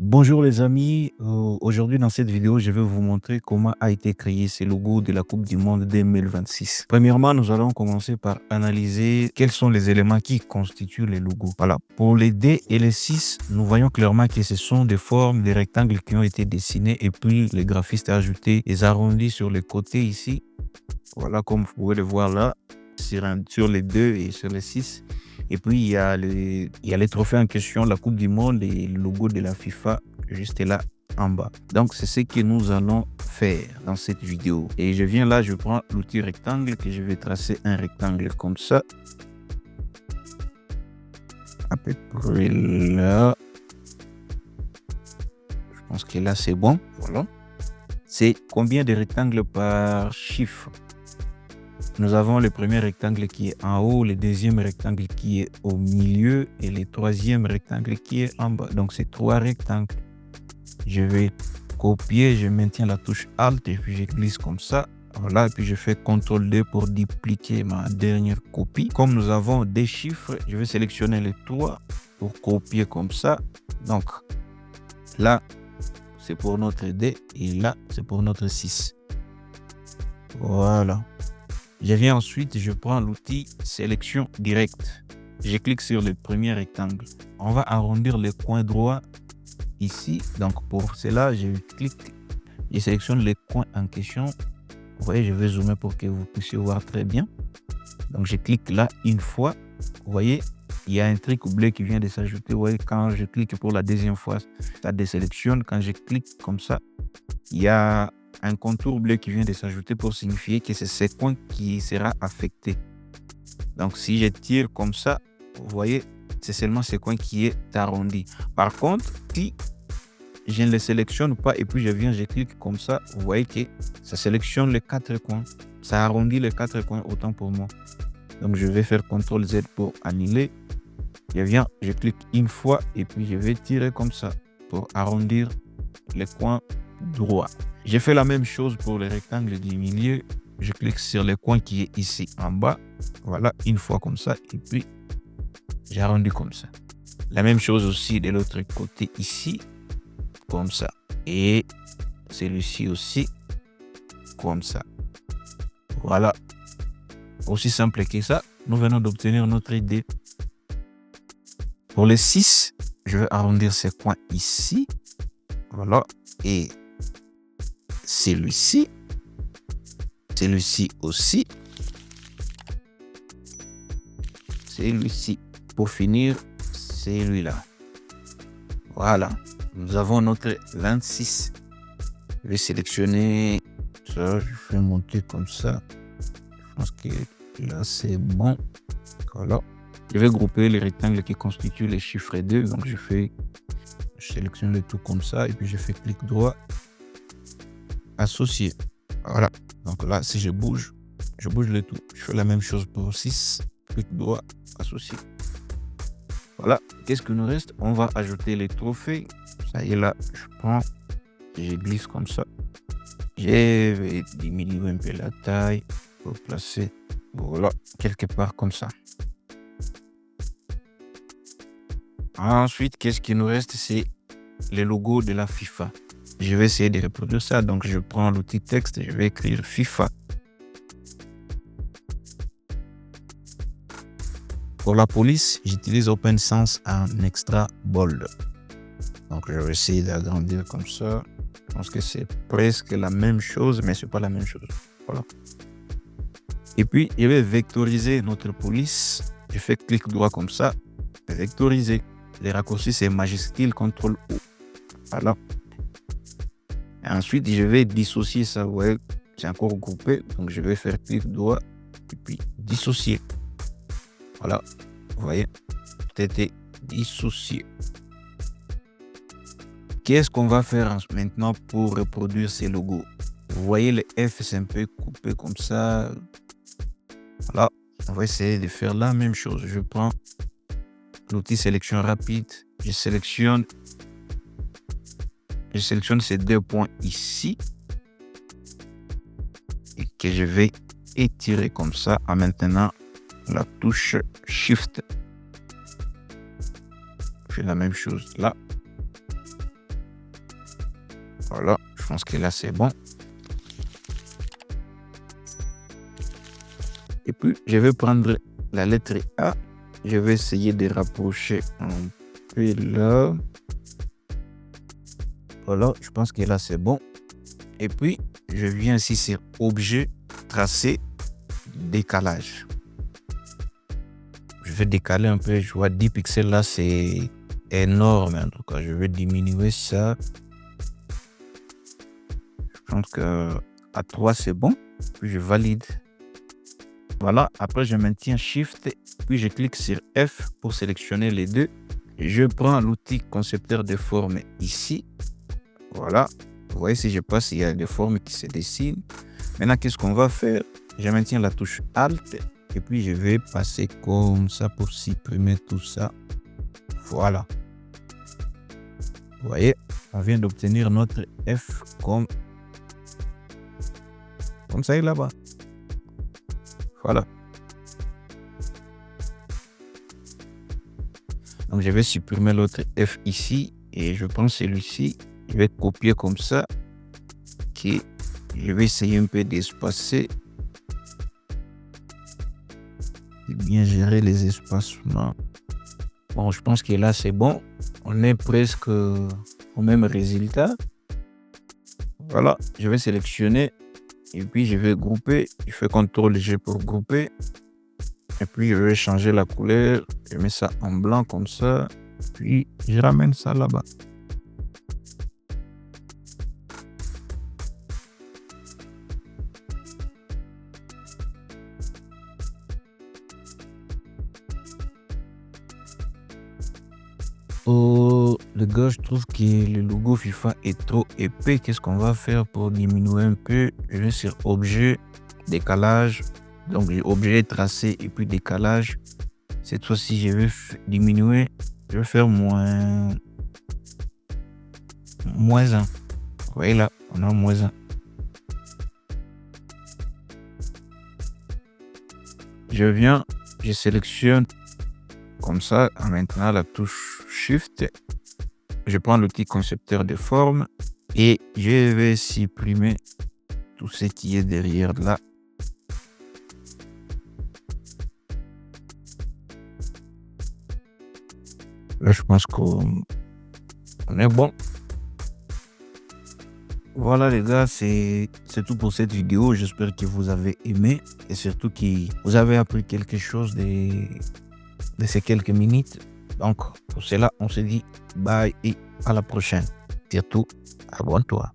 Bonjour les amis, aujourd'hui dans cette vidéo, je vais vous montrer comment a été créé ce logo de la Coupe du Monde 2026. Premièrement, nous allons commencer par analyser quels sont les éléments qui constituent les logos. Voilà, pour les D et les 6, nous voyons clairement que ce sont des formes, des rectangles qui ont été dessinés et puis les graphistes ont ajouté des arrondis sur les côtés ici. Voilà, comme vous pouvez le voir là, sur les 2 et sur les 6. Et puis, il y a les trophées en question, la Coupe du Monde et le logo de la FIFA juste là en bas. Donc, c'est ce que nous allons faire dans cette vidéo. Et je viens là, je prends l'outil rectangle que je vais tracer un rectangle comme ça. À peu près là. Je pense que là, c'est bon. Voilà. C'est combien de rectangles par chiffre? Nous avons le premier rectangle qui est en haut, le deuxième rectangle qui est au milieu et le troisième rectangle qui est en bas. Donc, c'est 3 rectangles. Je vais copier, je maintiens la touche Alt et puis je glisse comme ça. Voilà, et puis je fais CTRL D pour dupliquer ma dernière copie. Comme nous avons des chiffres, je vais sélectionner les 3 pour copier comme ça. Donc, là, c'est pour notre D et là, c'est pour notre 6. Voilà. Je viens ensuite, je prends l'outil sélection directe. Je clique sur le premier rectangle. On va arrondir le coin droit ici. Donc pour cela, je clique, je sélectionne le coin en question. Vous voyez, je vais zoomer pour que vous puissiez voir très bien. Donc je clique là une fois. Vous voyez, il y a un truc bleu qui vient de s'ajouter. Vous voyez, quand je clique pour la deuxième fois, ça désélectionne. Quand je clique comme ça, il y a un contour bleu qui vient de s'ajouter pour signifier que c'est ce coin qui sera affecté. Donc, si je tire comme ça, vous voyez, c'est seulement ce coin qui est arrondi. Par contre, si je ne le sélectionne pas et puis je clique comme ça, vous voyez que ça sélectionne les 4 coins. Ça arrondit les 4 coins, autant pour moi. Donc, je vais faire CTRL Z pour annuler. Je clique une fois et puis je vais tirer comme ça pour arrondir les coins droits. J'ai fait la même chose pour le rectangle du milieu. Je clique sur le coin qui est ici en bas. Voilà, une fois comme ça. Et puis, j'arrondis comme ça. La même chose aussi de l'autre côté ici. Comme ça. Et celui-ci aussi. Comme ça. Voilà. Aussi simple que ça. Nous venons d'obtenir notre idée. Pour les 6, je vais arrondir ces coins ici. Voilà. Et celui-ci aussi, celui-ci. Pour finir, celui-là. Voilà, nous avons notre 26. Je vais sélectionner ça, je vais monter comme ça. Je pense que là, c'est bon. Voilà. Je vais grouper les rectangles qui constituent les chiffres 2. Donc, je sélectionne le tout comme ça et puis je fais clic droit. Associer. Voilà. Donc là, si je bouge le tout. Je fais la même chose pour 6. Clic droit, associer. Voilà. Qu'est-ce que nous reste? On va ajouter les trophées. Ça y est, là, je prends, je glisse comme ça. Je vais diminuer un peu la taille pour placer, voilà, quelque part comme ça. Ensuite, qu'est-ce qui nous reste? C'est le logo de la FIFA. Je vais essayer de reproduire ça. Donc, je prends l'outil texte et je vais écrire FIFA. Pour la police, j'utilise OpenSense en extra bold. Donc, je vais essayer d'agrandir comme ça. Je pense que c'est presque la même chose, mais c'est pas la même chose. Voilà. Et puis, je vais vectoriser notre police. Je fais clic droit comme ça. Vectoriser. Les raccourcis, c'est majuscule CTRL O. Voilà. Et ensuite, je vais dissocier ça. Vous voyez, c'est encore groupé. Donc, je vais faire clic droit et puis dissocier. Voilà. Vous voyez, tout a été dissocié. Qu'est-ce qu'on va faire maintenant pour reproduire ces logos? Vous voyez, le F, c'est un peu coupé comme ça. Voilà. On va essayer de faire la même chose. Je prends l'outil sélection rapide. Je sélectionne ces 2 points ici et que je vais étirer comme ça en maintenant la touche Shift. Je fais la même chose là. Voilà, je pense que là, c'est bon. Et puis, je vais prendre la lettre A. Je vais essayer de rapprocher un peu là. Voilà, je pense que là, c'est bon. Et puis, je viens ici sur Objet, Tracé, Décalage. Je vais décaler un peu. Je vois 10 pixels là, c'est énorme. En tout cas, je vais diminuer ça. Je pense que à 3, c'est bon. Puis, je valide. Voilà, après je maintiens Shift, puis je clique sur F pour sélectionner les deux. Je prends l'outil concepteur de forme ici. Voilà, vous voyez si je passe, il y a des formes qui se dessinent. Maintenant, qu'est-ce qu'on va faire? Je maintiens la touche Alt et puis je vais passer comme ça pour supprimer tout ça. Voilà. Vous voyez, on vient d'obtenir notre F comme ça est là-bas. Voilà. Donc, je vais supprimer l'autre F ici et je prends celui-ci. Je vais copier comme ça. Ok. Je vais essayer un peu d'espacer. Et bien gérer les espacements. Bon, je pense que là, c'est bon. On est presque au même résultat. Voilà. Je vais sélectionner. Et puis, je vais grouper. Je fais CTRL-G pour grouper. Et puis, je vais changer la couleur. Je mets ça en blanc comme ça. Puis, je ramène ça là-bas. Oh, les gars, je trouve que le logo FIFA est trop épais. Qu'est-ce qu'on va faire pour diminuer un peu? Je vais sur Objet, Décalage. Donc, Objet, Tracé et puis Décalage. Cette fois-ci, je vais diminuer. Je vais faire moins 1. Vous voyez là, on a -1. Je viens, je sélectionne comme ça en maintenant la touche Shift. Je prends l'outil concepteur de forme et je vais supprimer tout ce qui est derrière là. Là, je pense qu'on est bon. Voilà les gars, c'est tout pour cette vidéo. J'espère que vous avez aimé et surtout que vous avez appris quelque chose de ces quelques minutes. Donc, pour cela, on se dit bye et à la prochaine. Surtout, abonne-toi.